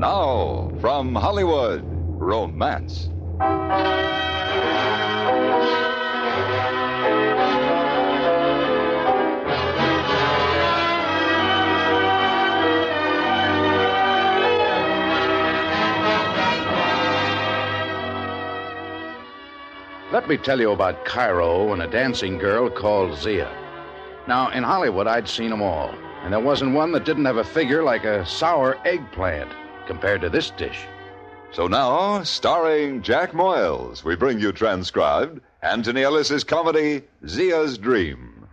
Now, from Hollywood, romance. Let me tell you about Cairo and a dancing girl called Zia. Now, in Hollywood, I'd seen them all, and there wasn't one that didn't have a figure like a sour eggplant compared to this dish. So now, starring Jack Moyles, we bring you transcribed Anthony Ellis's comedy, Zia's Dream.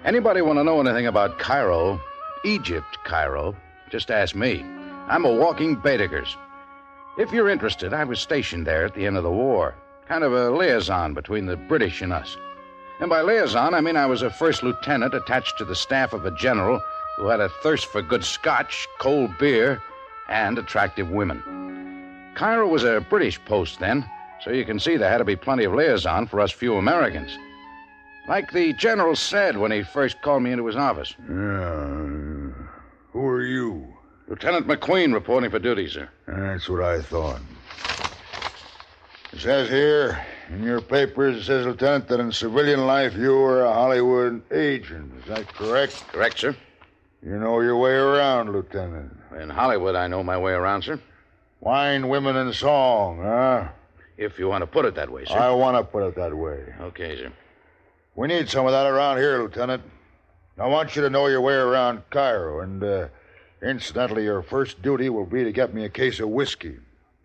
Anybody want to know anything about Cairo, Egypt, Cairo, just ask me. I'm a walking Baedekers. If you're interested, I was stationed there at the end of the war, kind of a liaison between the British and us. And by liaison, I mean I was a first lieutenant attached to the staff of a general who had a thirst for good scotch, cold beer, and attractive women. Cairo was a British post then, so you can see there had to be plenty of liaison for us few Americans. Like the general said when he first called me into his office. Yeah. Who are you? Lieutenant McQueen reporting for duty, sir. That's what I thought. It says here, in your papers, it says, Lieutenant, that in civilian life you were a Hollywood agent. Is that correct? Correct, sir. You know your way around, Lieutenant. In Hollywood, I know my way around, sir. Wine, women, and song, huh? If you want to put it that way, sir. I want to put it that way. Okay, sir. We need some of that around here, Lieutenant. I want you to know your way around Cairo, and, incidentally, your first duty will be to get me a case of whiskey.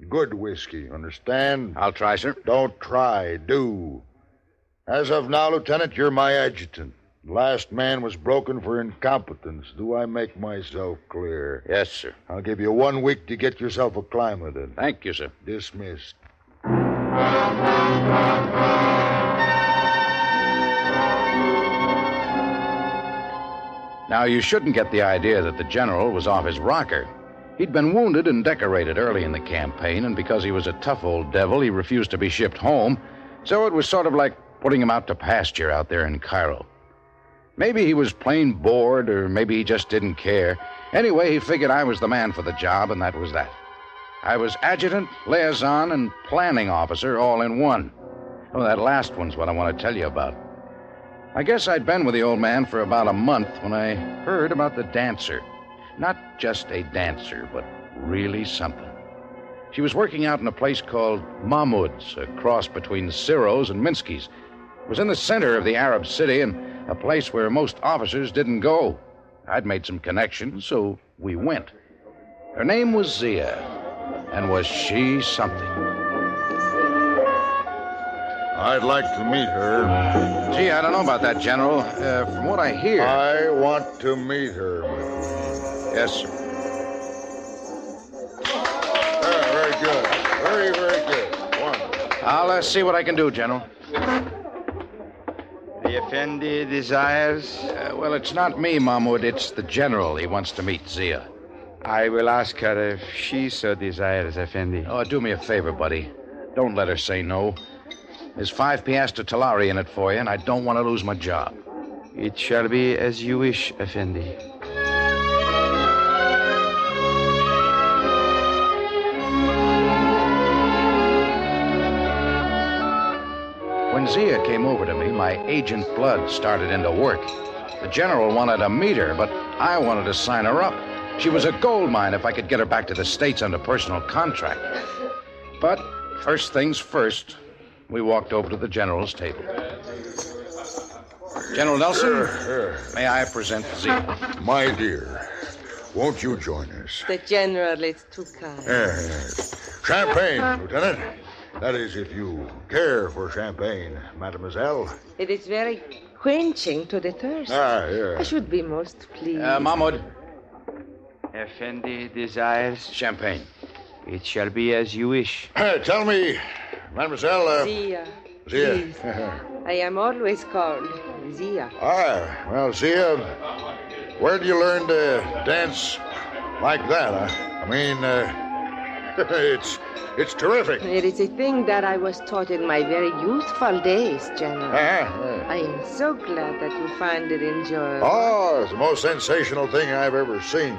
Good whiskey, understand? I'll try, sir. Don't try, do. As of now, Lieutenant, you're my adjutant. Last man was broken for incompetence. Do I make myself clear? Yes, sir. I'll give you 1 week to get yourself acclimated. Thank you, sir. Dismissed. Now, you shouldn't get the idea that the general was off his rocker. He'd been wounded and decorated early in the campaign, and because he was a tough old devil, he refused to be shipped home, so it was sort of like putting him out to pasture out there in Cairo. Maybe he was plain bored, or maybe he just didn't care. Anyway, he figured I was the man for the job, and that was that. I was adjutant, liaison, and planning officer all in one. Oh, that last one's what I want to tell you about. I guess I'd been with the old man for about a month when I heard about the dancer. Not just a dancer, but really something. She was working out in a place called Mahmoud's, a cross between Ciro's and Minsky's. It was in the center of the Arab city and a place where most officers didn't go. I'd made some connections, so we went. Her name was Zia, and was she something? I'd like to meet her. Gee, I don't know about that, General. From what I hear... I want to meet her, McQueen. Yes, sir. Very good. Very, very good. Wonderful. I'll see what I can do, General. The Effendi desires? Well, it's not me, Mahmoud. It's the General. He wants to meet Zia. I will ask her if she so desires, Effendi. Oh, do me a favor, buddy. Don't let her say no. There's 5 piastres Talari in it for you, and I don't want to lose my job. It shall be as you wish, Effendi. When Zia came over to me, my agent blood started into work. The general wanted to meet her, but I wanted to sign her up. She was a gold mine if I could get her back to the States under personal contract. But first things first, we walked over to the general's table. General Nelson, may I present Zia? My dear, won't you join us? The general is too kind. Champagne, Lieutenant. That is, if you care for champagne, mademoiselle. It is very quenching to the thirst. Yeah. I should be most pleased. Mahmoud. Effendi desires Champagne. It shall be as you wish. Tell me, mademoiselle... Zia. Zia. Please. I am always called Zia. Well, Zia, where did you learn to dance Like that, huh? I mean, it's terrific. It is a thing that I was taught in my very youthful days, General. I am so glad that you find it enjoyable. Oh, it's the most sensational thing I've ever seen.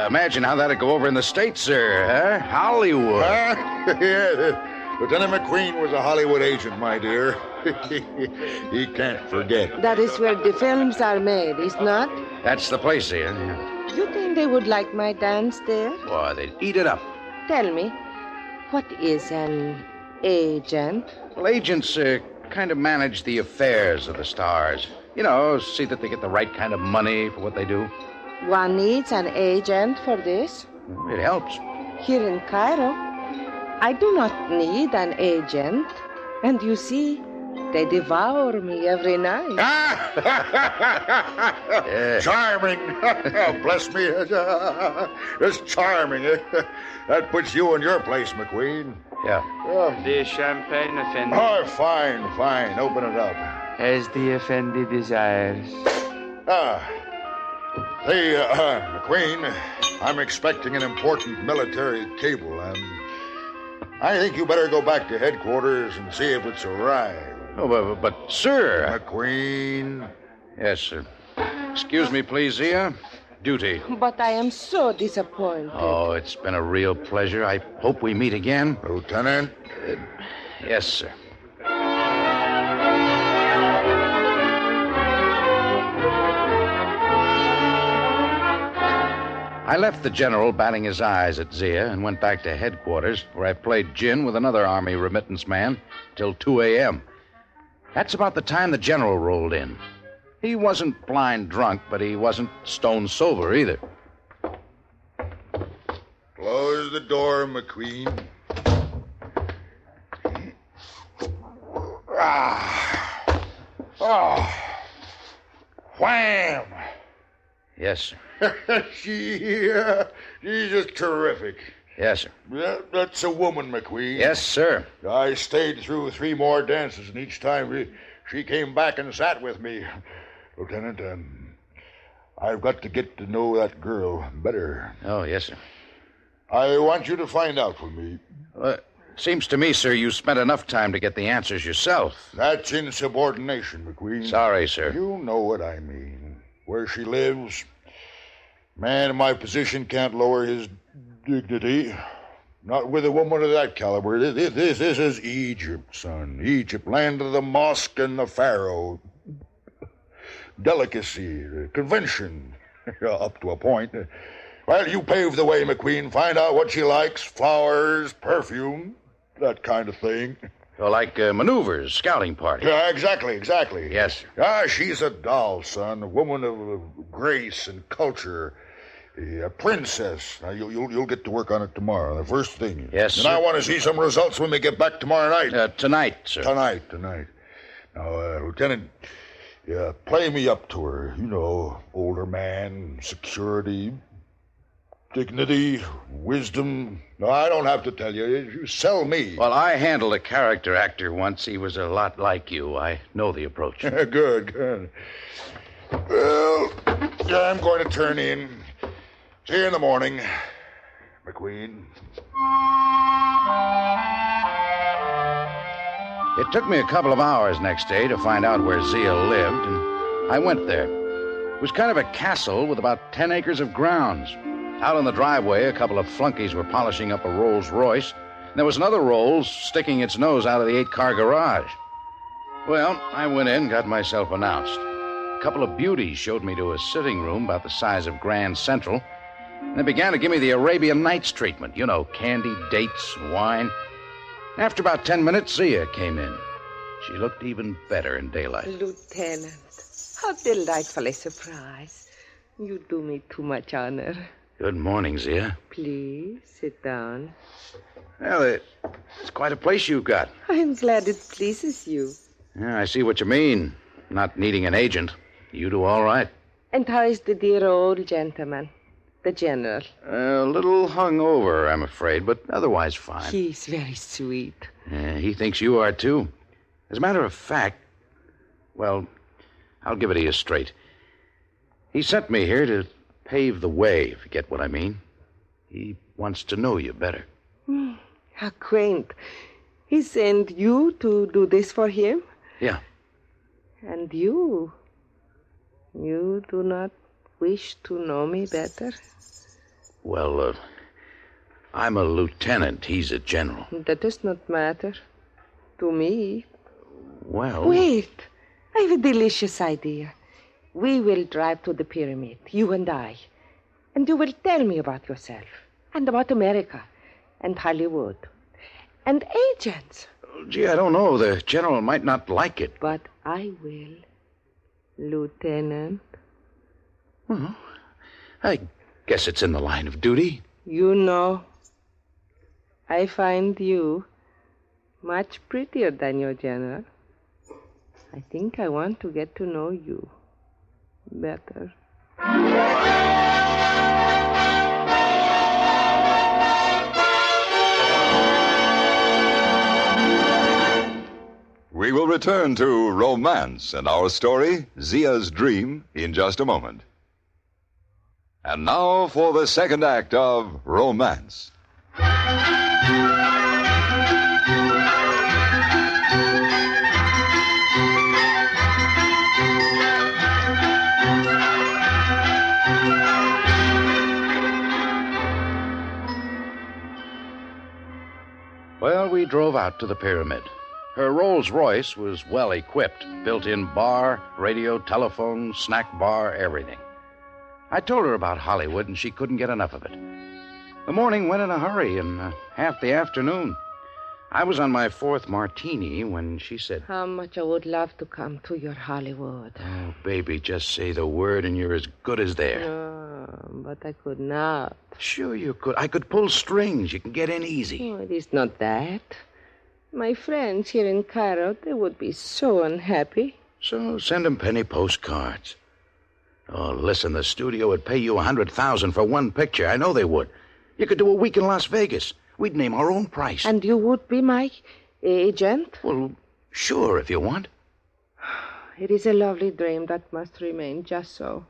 Imagine how that'd go over in the States, sir. Huh? Hollywood. Yeah, Lieutenant McQueen was a Hollywood agent, my dear. He can't forget. That is where the films are made, is not? That's the place, Zia. Yeah. You think they would like my dance there? Boy, they'd eat it up. Tell me, what is an agent? Well, agents kind of manage the affairs of the stars. You know, see that they get the right kind of money for what they do. One needs an agent for this. It helps. Here in Cairo, I do not need an agent. And you see, they devour me every night. Charming. Bless me. It's charming. That puts you in your place, McQueen. Yeah. The champagne, Effendi. Oh, fine. Open it up. As the Effendi desires. Hey, McQueen, I'm expecting an important military cable. I think you better go back to headquarters and see if it's arrived. Oh, but sir... McQueen? Yes, sir. Excuse me, please, Zia. Duty. But I am so disappointed. Oh, it's been a real pleasure. I hope we meet again. Lieutenant? Yes, sir. I left the general batting his eyes at Zia and went back to headquarters, where I played gin with another Army remittance man till 2 a.m. That's about the time the general rolled in. He wasn't blind drunk, but he wasn't stone sober either. Close the door, McQueen. Wham! Yes, sir. She's just terrific. Yes, sir. That's a woman, McQueen. Yes, sir. I stayed through 3 more dances, and each time she came back and sat with me. Lieutenant, I've got to get to know that girl better. Oh, yes, sir. I want you to find out for me. Seems to me, sir, you spent enough time to get the answers yourself. That's insubordination, McQueen. Sorry, sir. You know what I mean. Where she lives. Man in my position can't lower his dignity. Not with a woman of that caliber. This is Egypt, son. Egypt, land of the mosque and the pharaoh. Delicacy, convention, up to a point. Well, you pave the way, McQueen. Find out what she likes. Flowers, perfume, that kind of thing. So like maneuvers, scouting party. Yeah, exactly. Yes, sir. She's a doll, son. A woman of grace and culture. A princess. Now, you'll get to work on it tomorrow, the first thing. Yes, and sir. I want to see some results when we get back tomorrow night. Tonight, sir. Tonight. Now, Lieutenant, play me up to her. You know, older man, security, dignity, wisdom. No, I don't have to tell you. You sell me. Well, I handled a character actor once. He was a lot like you. I know the approach. Good. Well, I'm going to turn in. See you in the morning, McQueen. It took me a couple of hours next day to find out where Zia lived, and I went there. It was kind of a castle with about 10 acres of grounds. Out on the driveway, a couple of flunkies were polishing up a Rolls Royce, and there was another Rolls sticking its nose out of the 8-car garage. Well, I went in, got myself announced. A couple of beauties showed me to a sitting room about the size of Grand Central, and they began to give me the Arabian Nights treatment. You know, candy, dates, wine. After about 10 minutes, Zia came in. She looked even better in daylight. Lieutenant, how delightful a surprise. You do me too much honor. Good morning, Zia. Please, sit down. Well, it's quite a place you've got. I'm glad it pleases you. Yeah, I see what you mean. Not needing an agent. You do all right. And how is the dear old gentleman, the general? A little hungover, I'm afraid, but otherwise fine. He's very sweet. He thinks you are, too. As a matter of fact, well, I'll give it to you straight. He sent me here to pave the way, if you get what I mean. He wants to know you better. How quaint. He sent you to do this for him? Yeah. And you do not wish to know me better? Well, I'm a lieutenant. He's a general. That does not matter to me. Well... Wait. I have a delicious idea. We will drive to the pyramid, you and I. And you will tell me about yourself. And about America. And Hollywood. And agents. Gee, I don't know. The general might not like it. But I will, Lieutenant. Well, I guess it's in the line of duty. You know, I find you much prettier than your general. I think I want to get to know you better. We will return to romance and our story, Zia's Dream, in just a moment. And now for the second act of Romance. Well, we drove out to the pyramid. Her Rolls-Royce was well equipped. Built-in bar, radio, telephone, snack bar, everything. I told her about Hollywood, and she couldn't get enough of it. The morning went in a hurry, and half the afternoon. I was on my fourth martini when she said... How much I would love to come to your Hollywood. Oh, baby, just say the word, and you're as good as there. No, but I could not. Sure you could. I could pull strings. You can get in easy. Oh, it is not that. My friends here in Cairo, they would be so unhappy. So send them penny postcards. Oh, listen, the studio would pay you $100,000 for one picture. I know they would. You could do a week in Las Vegas. We'd name our own price. And you would be my agent? Well, sure, if you want. It is a lovely dream that must remain just so.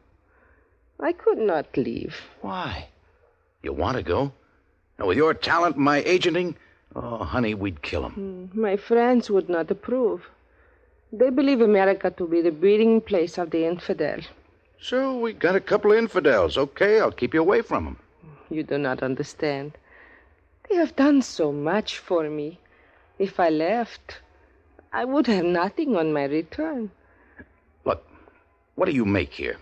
I could not leave. Why? You want to go? Now, with your talent and my agenting... Oh, honey, we'd kill him. My friends would not approve. They believe America to be the breeding place of the infidel. So we got a couple of infidels. Okay, I'll keep you away from them. You do not understand. They have done so much for me. If I left, I would have nothing on my return. Look, what do you make here?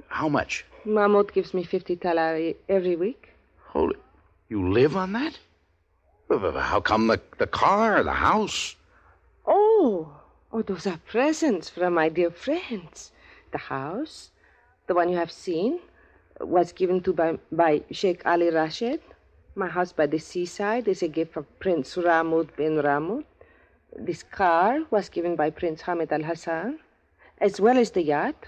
How much? Mahmoud gives me $50 every week. Hold it. You live on that? How come the car, the house? Oh, those are presents from my dear friends. The house, the one you have seen, was given to by Sheikh Ali Rashid. My house by the seaside is a gift of Prince Ramud bin Ramud. This car was given by Prince Hamid Al Hassan, as well as the yacht.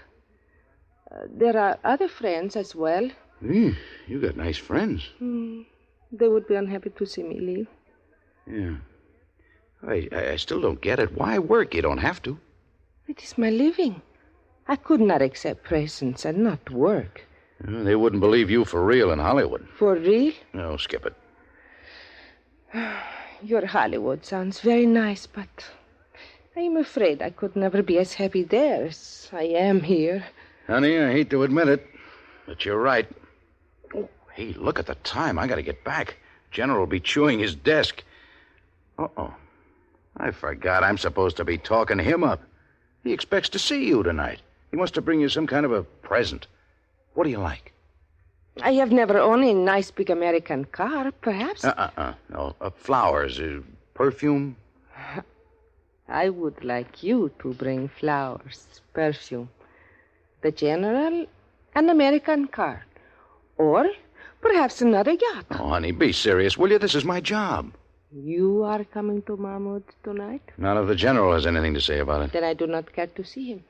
There are other friends as well. You got nice friends. They would be unhappy to see me leave. Yeah. I still don't get it. Why work? You don't have to. It is my living. I could not accept presents and not work. They wouldn't believe you for real in Hollywood. For real? No, skip it. Your Hollywood sounds very nice, but I am afraid I could never be as happy there as I am here. Honey, I hate to admit it, but you're right. Oh, hey, look at the time. I got to get back. General will be chewing his desk. Uh-oh. I forgot I'm supposed to be talking him up. He expects to see you tonight. He wants to bring you some kind of a present. What do you like? I have never owned a nice big American car, perhaps. No, flowers, perfume. I would like you to bring flowers, perfume, the general, an American car, or perhaps another yacht. Oh, honey, be serious, will you? This is my job. You are coming to Mahmoud tonight? Not if the general has anything to say about it. Then I do not care to see him.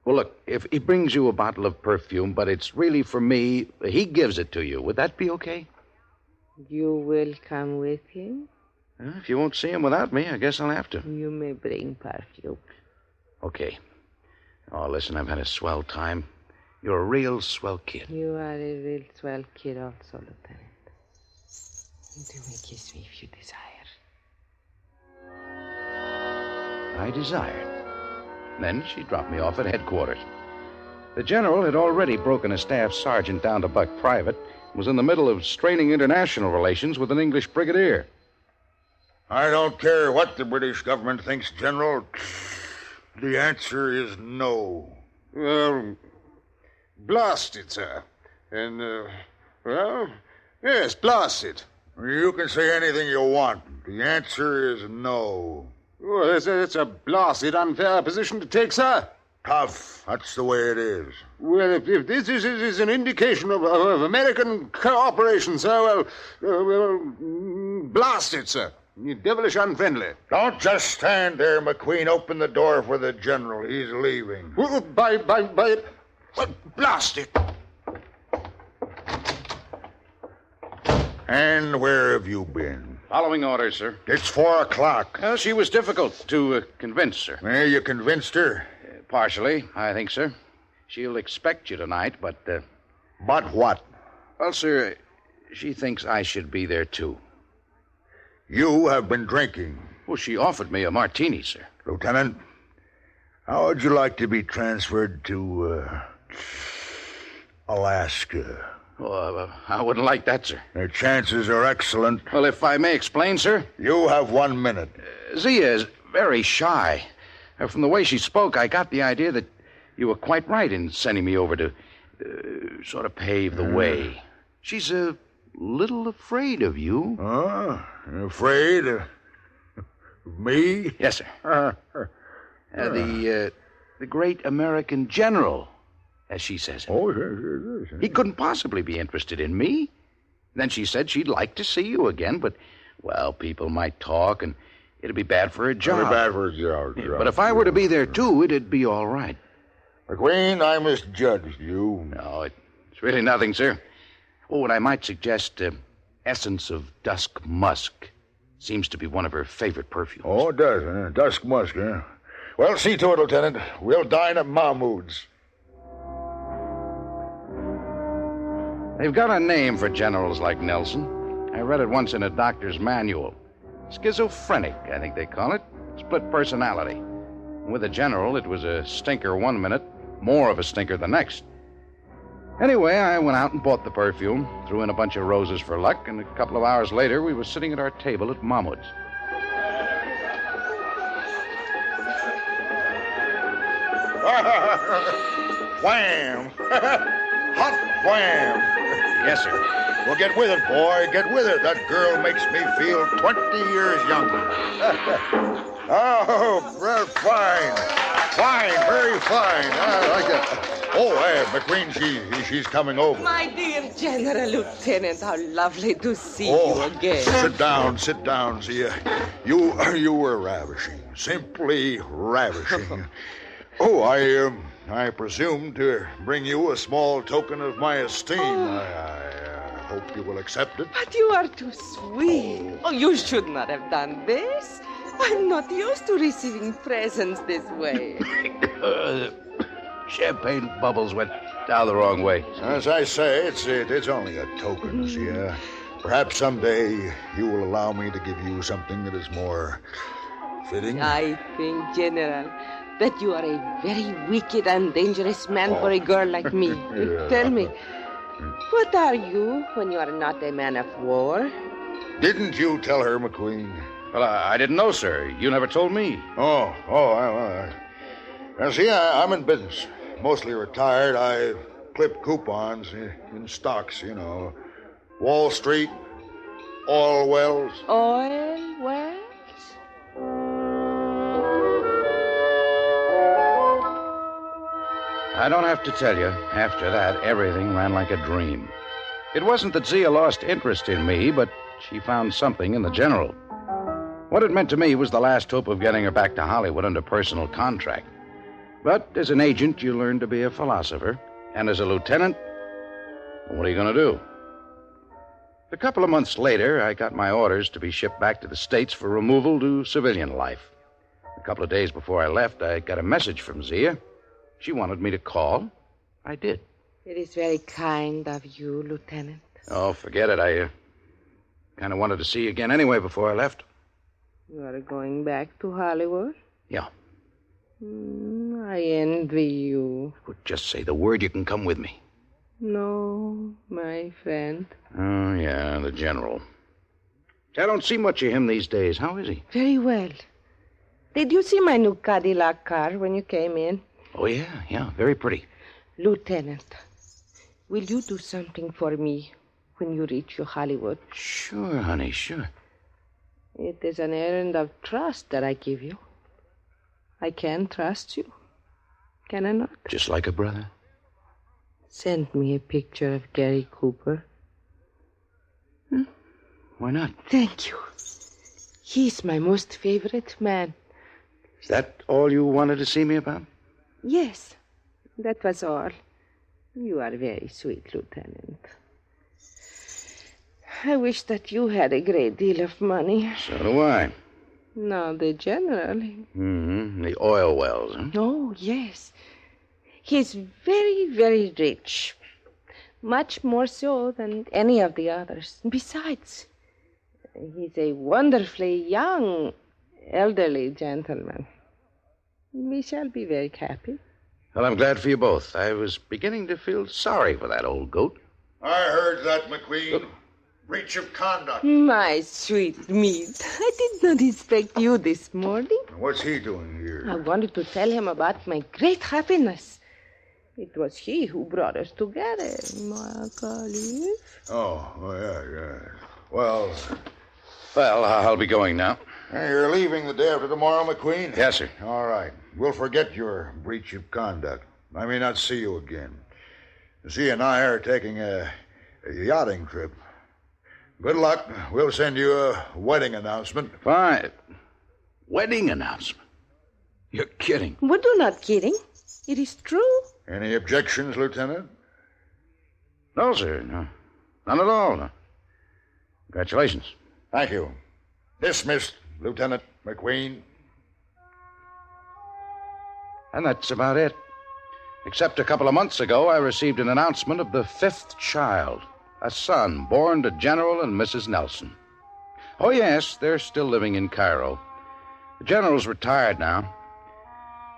Well, look, if he brings you a bottle of perfume, but it's really for me, he gives it to you. Would that be okay? You will come with him? If you won't see him without me, I guess I'll have to. You may bring perfume. Okay. Oh, listen, I've had a swell time. You're a real swell kid. You are a real swell kid also, Lieutenant. You may kiss me if you desire. I desired. Then she dropped me off at headquarters. The general had already broken a staff sergeant down to buck private, was in the middle of straining international relations with an English brigadier. I don't care what the British government thinks, General. The answer is no. Well, blast it, sir. And, well, yes, blast it. You can say anything you want. The answer is no. Oh, that's a blasted unfair position to take, sir. Tough. That's the way it is. Well, if this is an indication of American cooperation, sir, well, blast it, sir. You're devilish unfriendly. Don't just stand there, McQueen. Open the door for the general. He's leaving. Well, blast it. And where have you been? Following orders, sir. It's 4 o'clock. Well, she was difficult to convince, sir. Well, you convinced her? Partially, I think, sir. She'll expect you tonight, but... But what? Well, sir, she thinks I should be there, too. You have been drinking. Well, she offered me a martini, sir. Lieutenant, how would you like to be transferred to, Alaska? Oh, I wouldn't like that, sir. The chances are excellent. Well, if I may explain, sir. You have 1 minute. Zia is very shy. From the way she spoke, I got the idea that you were quite right in sending me over to sort of pave the way. She's a little afraid of you. Afraid of me? Yes, sir. The great American general, as she says it. Oh, yes. He couldn't possibly be interested in me. Then she said she'd like to see you again, but, well, people might talk, and it'd be bad for her job. It'd be bad for her job. But if I were to be there, too, it'd be all right. McQueen, I misjudged you. No, it's really nothing, sir. Oh, and I might suggest essence of dusk musk. Seems to be one of her favorite perfumes. Oh, it does, huh? Dusk musk, huh? Well, see to it, Lieutenant. We'll dine at Mahmoud's. They've got a name for generals like Nelson. I read it once in a doctor's manual. Schizophrenic, I think they call it. Split personality. With a general, it was a stinker 1 minute, more of a stinker the next. Anyway, I went out and bought the perfume, threw in a bunch of roses for luck, and a couple of hours later, we were sitting at our table at Mahmoud's. Wham! Hot wham! Yes, sir. Well, get with it, boy. Get with it. That girl makes me feel 20 years younger. Oh, well, fine. Fine, very fine. I like it. Oh, McQueen, she's coming over. My dear General Lieutenant, how lovely to see you again. Sit down, Zia. You were ravishing. Simply ravishing. Oh, I presume to bring you a small token of my esteem. I hope you will accept it. But you are too sweet. Oh, you should not have done this. I'm not used to receiving presents this way. Champagne bubbles went down the wrong way. As I say, it's only a token, Zia. Perhaps someday you will allow me to give you something that is more fitting. I think, General, that you are a very wicked and dangerous man for a girl like me. Yeah. Tell me, what are you when you are not a man of war? Didn't you tell her, McQueen? Well, I didn't know, sir. You never told me. Now, see, I'm in business. Mostly retired. I clip coupons in stocks, you know. Wall Street, oil wells. Oil wells? I don't have to tell you, after that, everything ran like a dream. It wasn't that Zia lost interest in me, but she found something in the general. What it meant to me was the last hope of getting her back to Hollywood under personal contract. But as an agent, you learn to be a philosopher. And as a lieutenant, what are you going to do? A couple of months later, I got my orders to be shipped back to the States for removal to civilian life. A couple of days before I left, I got a message from Zia. She wanted me to call. I did. It is very kind of you, Lieutenant. Oh, forget it. Kind of wanted to see you again anyway before I left. You are going back to Hollywood? Yeah. I envy you. Well, just say the word, you can come with me. No, my friend. Oh, yeah, the general. I don't see much of him these days. How is he? Very well. Did you see my new Cadillac car when you came in? Oh, yeah, very pretty. Lieutenant, will you do something for me when you reach your Hollywood? Sure, honey, sure. It is an errand of trust that I give you. I can trust you. Can I not? Just like a brother. Send me a picture of Gary Cooper. Why not? Thank you. He's my most favorite man. Is that all you wanted to see me about? Yes, that was all. You are very sweet, Lieutenant. I wish that you had a great deal of money. So do I. No, the general. The oil wells, huh? Oh, yes. He's very, very rich. Much more so than any of the others. Besides, he's a wonderfully young, elderly gentleman. We shall be very happy. Well, I'm glad for you both. I was beginning to feel sorry for that old goat. I heard that, McQueen. Breach of conduct. My sweet meat. I did not expect you this morning. What's he doing here? I wanted to tell him about my great happiness. It was he who brought us together, my colleague. Oh, yeah. Well, I'll be going now. you're leaving the day after tomorrow, McQueen? Yes, sir. All right. We'll forget your breach of conduct. I may not see you again. Z and I are taking a yachting trip. Good luck. We'll send you a wedding announcement. Fine. Wedding announcement? You're kidding. But do not kidding. It is true. Any objections, Lieutenant? No, sir. No. None at all. No. Congratulations. Thank you. Dismissed, Lieutenant McQueen. And that's about it. Except a couple of months ago, I received an announcement of the 5th child. A son born to General and Mrs. Nelson. Oh, yes, they're still living in Cairo. The General's retired now.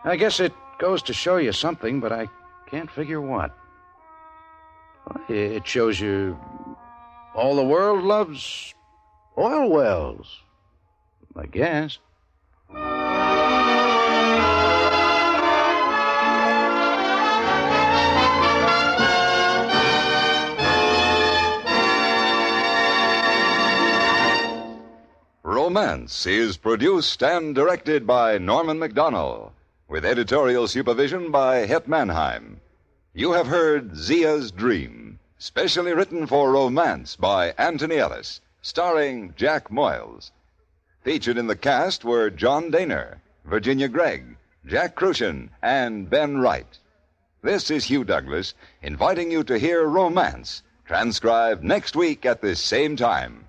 I guess it goes to show you something, but I can't figure what. Well, it shows you all the world loves oil wells, I guess. Romance is produced and directed by Norman MacDonald, with editorial supervision by Het Mannheim. You have heard Zia's Dream, specially written for romance by Anthony Ellis, starring Jack Moyles. Featured in the cast were John Daner, Virginia Gregg, Jack Crucian, and Ben Wright. This is Hugh Douglas, inviting you to hear Romance, transcribed next week at this same time.